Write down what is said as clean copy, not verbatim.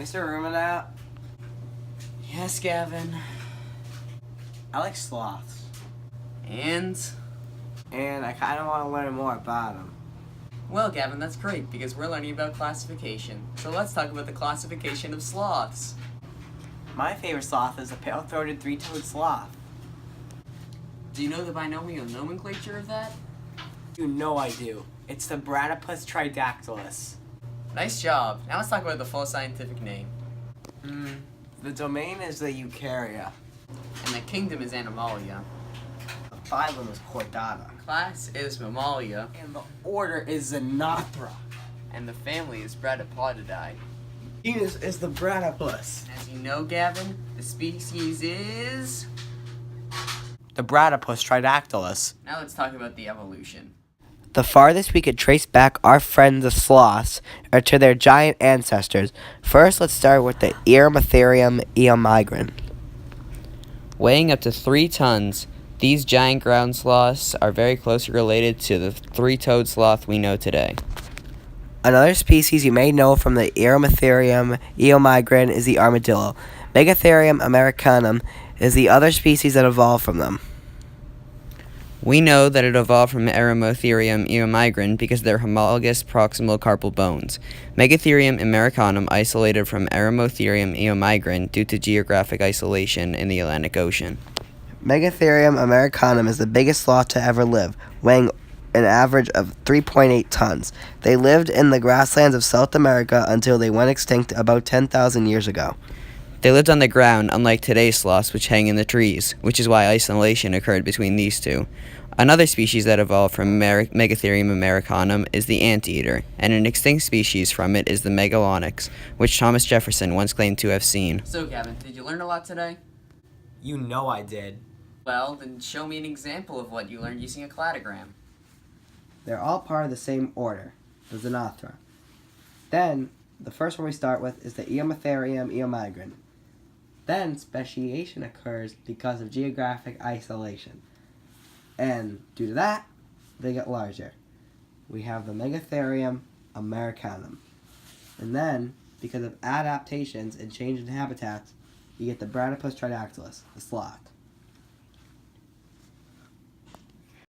Mr. Ruminant? Yes, Gavin. I like sloths. And? And I kind of want to learn more about them. Well, Gavin, that's great, because we're learning about classification. So let's talk about the classification of sloths. My favorite sloth is the pale-throated three-toed sloth. Do you know the binomial nomenclature of that? You know I do. It's the Bradipus tridactylus. Nice job. Now let's talk about the full scientific name. The domain is the Eukarya. And the kingdom is Animalia. The phylum is Chordata. Class is Mammalia. And the order is Xenothra. And the family is Bradypodidae. Genus is the Bradipus. As you know, Gavin, the species is... The Bradipus tridactylus. Now let's talk about the evolution. The farthest we could trace back our friends the sloths are to their giant ancestors. First, let's start with the Earmatherium eomigran. Weighing up to 3 tons, these giant ground sloths are very closely related to the three-toed sloth we know today. Another species you may know from the Earmatherium eomigran is the armadillo. Megatherium americanum is the other species that evolved from them. We know that it evolved from Eremotherium eomigran because of their homologous proximal carpal bones. Megatherium americanum isolated from Eremotherium eomigran due to geographic isolation in the Atlantic Ocean. Megatherium americanum is the biggest sloth to ever live, weighing an average of 3.8 tons. They lived in the grasslands of South America until they went extinct about 10,000 years ago. They lived on the ground, unlike today's sloths, which hang in the trees, which is why isolation occurred between these two. Another species that evolved from Megatherium americanum is the anteater, and an extinct species from it is the Megalonyx, which Thomas Jefferson once claimed to have seen. So, Gavin, did you learn a lot today? You know I did. Well, then show me an example of what you learned using a cladogram. They're all part of the same order, the Xenothra. Then, the first one we start with is the Earmatherium eomigran. Then, speciation occurs because of geographic isolation. And due to that, they get larger. We have the Megatherium americanum. And then, because of adaptations and change in habitats, you get the Bradipus tridactylus, the sloth.